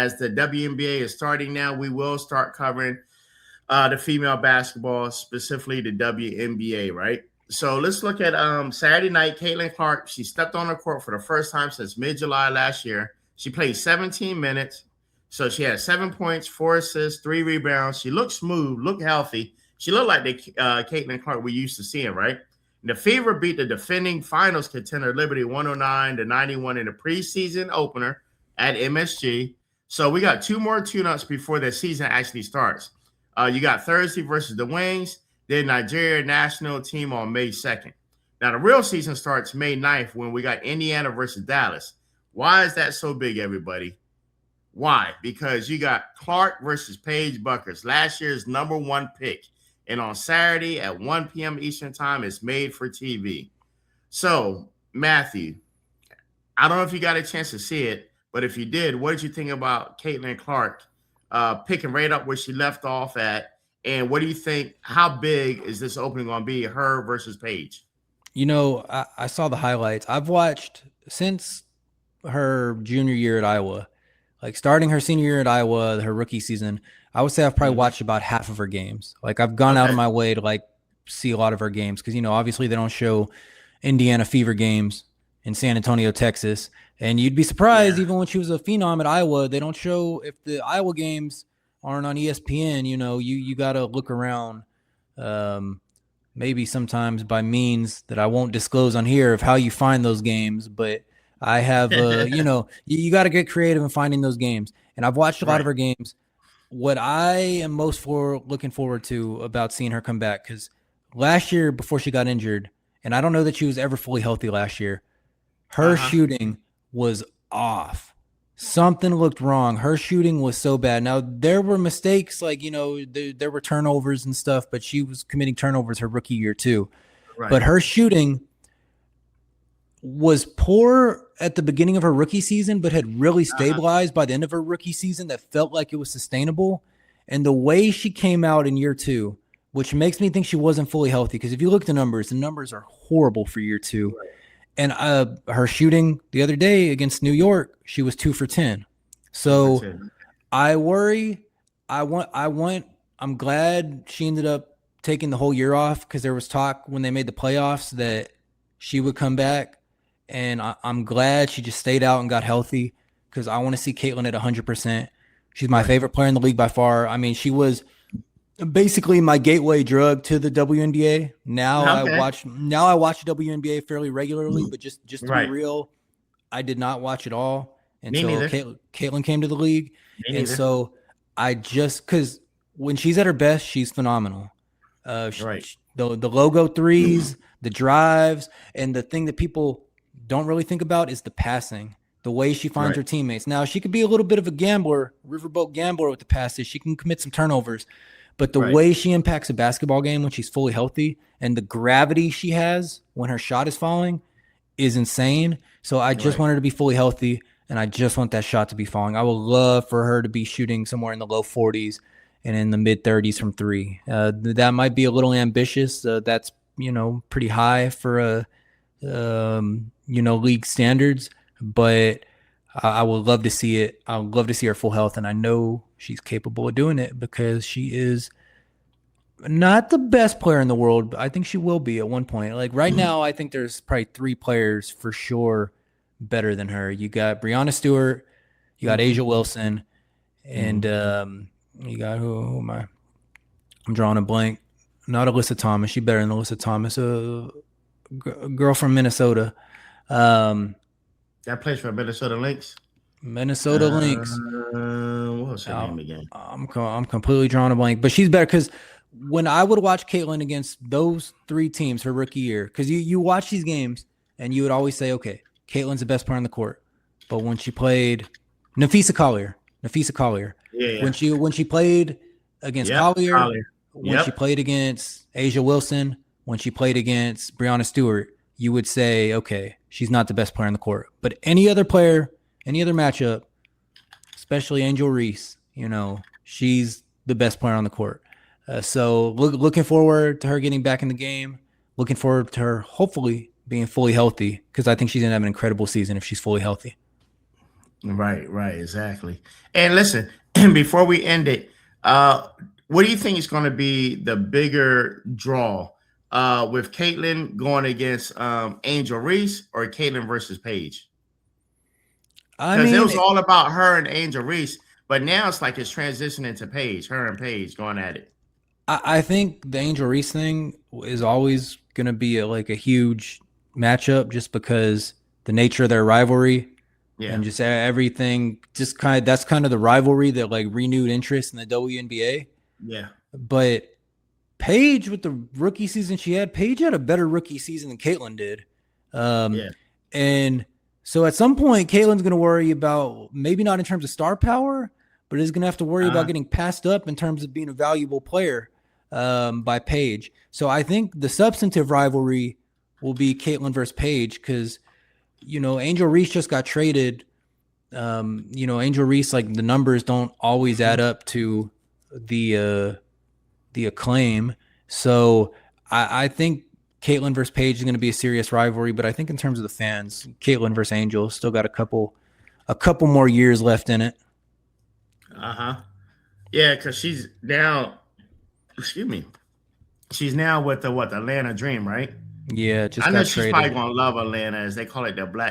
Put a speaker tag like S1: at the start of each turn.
S1: as the WNBA is starting now, we will start covering the female basketball, specifically the WNBA, right? So let's look at Saturday night. Caitlin Clark, she stepped on the court for the first time since mid-July last year. She played 17 minutes. So she had 7 points, 4 assists, 3 rebounds. She looked smooth, looked healthy. She looked like the Caitlin Clark we used to seeing, right? The Fever beat the defending finals contender Liberty 109-91 in the preseason opener at MSG. So we got 2 more tune-ups before the season actually starts. You got Thursday versus the Wings, then Nigeria national team on May 2nd. Now, the real season starts May 9th when we got Indiana versus Dallas. Why is that so big, everybody? Why? Because you got Clark versus Paige Bueckers, last year's #1 pick. And on Saturday at 1 p.m. Eastern time, it's made for TV. So, Matthew, I don't know if you got a chance to see it, but if you did, what did you think about Caitlin Clark picking right up where she left off at? And what do you think, how big is this opening going to be, her versus Paige?
S2: You know, I saw the highlights. I've watched since her junior year at Iowa, like starting her senior year at Iowa, her rookie season. I would say I've probably watched about half of her games. Like I've gone out of my way to like see a lot of her games because, you know, obviously they don't show Indiana Fever games in San Antonio, Texas. And you'd be surprised even when she was a phenom at Iowa, they don't show, if the Iowa games aren't on ESPN, you know, you got to look around maybe sometimes by means that I won't disclose on here of how you find those games. But I have, you know, you got to get creative in finding those games. And I've watched a lot of her games. What I am most looking forward to about seeing her come back, because last year before she got injured, and I don't know that she was ever fully healthy last year, her shooting was off. Something looked wrong. Her shooting was so bad. Now, there were mistakes, like, you know, there were turnovers and stuff, but she was committing turnovers her rookie year too. Right. But her shooting was poor at the beginning of her rookie season, but had really stabilized by the end of her rookie season that felt like it was sustainable. And the way she came out in year 2, which makes me think she wasn't fully healthy, because if you look at the numbers are horrible for year 2. Right. And her shooting the other day against New York, she was 2 for 10. So I worry. I'm glad she ended up taking the whole year off, because there was talk when they made the playoffs that she would come back. And I'm glad she just stayed out and got healthy, because I want to see Caitlin at 100%. She's my favorite player in the league by far. I mean, she was basically my gateway drug to the WNBA. Now I watch the WNBA fairly regularly, but just to be real, I did not watch it all until Caitlin came to the league. So I just, because when she's at her best, she's phenomenal. The logo threes, the drives, and the thing that people don't really think about is the passing, the way she finds her teammates. Now, she could be a little bit of a gambler, riverboat gambler with the passes. She can commit some turnovers, but the way she impacts a basketball game when she's fully healthy, and the gravity she has when her shot is falling, is insane. So I just want her to be fully healthy, and I just want that shot to be falling. I would love for her to be shooting somewhere in the low 40s and in the mid 30s from 3. That might be a little ambitious. That's, you know, pretty high for you know, league standards, but I would love to see it. I would love to see her full health, and I know she's capable of doing it because she is not the best player in the world, but I think she will be at one point. Like right now, I think there's probably 3 players for sure better than her. You got Breanna Stewart, you got A'ja Wilson, and you got who am I? I'm drawing a blank. Not Alyssa Thomas. She's better than Alyssa Thomas. A girl from Minnesota.
S1: That plays for Minnesota Lynx.
S2: Minnesota Lynx.
S1: What's her name again?
S2: I'm completely drawing a blank, but she's better, because when I would watch Caitlin against those 3 teams her rookie year, because you watch these games and you would always say, okay, Caitlin's the best player on the court. But when she played Nafisa Collier, when she played against Collier, when she played against A'ja Wilson, when she played against Breanna Stewart, you would say, okay, she's not the best player on the court. But any other player, any other matchup, especially Angel Reese, you know, she's the best player on the court. So looking forward to her getting back in the game. Looking forward to her hopefully being fully healthy, because I think she's going to have an incredible season if she's fully healthy.
S1: Right, exactly. And listen, before we end it, uh, what do you think is going to be the bigger draw with Caitlyn going against Angel Reese or Caitlyn versus Paige?
S2: I
S1: Because it
S2: mean,
S1: was all about her and Angel Reese, but now it's like it's transitioning to Paige, her and Paige going at it.
S2: I think the Angel Reese thing is always going to be like a huge matchup just because the nature of their rivalry
S1: Yeah,
S2: and just everything just that's kind of the rivalry that like renewed interest in the WNBA.
S1: yeah,
S2: But Paige with the rookie season she had, Paige had a better rookie season than Caitlyn did. Um,
S1: yeah.
S2: and so at some point, Caitlyn's going to worry about maybe not in terms of star power, but is going to have to worry about
S1: Uh,
S2: getting passed up in terms of being a valuable player by Paige. So I think the substantive rivalry will be Caitlyn versus Paige because, Angel Reese just got traded. Angel Reese, like the numbers don't always add up to the acclaim. So I think Caitlyn versus Paige is going to be a serious rivalry, but I think in terms of the fans, Caitlyn versus Angel still got a couple more years left in it.
S1: huh. Yeah, because she's now, excuse me, she's now with the Atlanta Dream, right?
S2: Yeah,
S1: I
S2: just
S1: know
S2: got
S1: she's probably
S2: traded.
S1: gonna love Atlanta, as they call it, the Black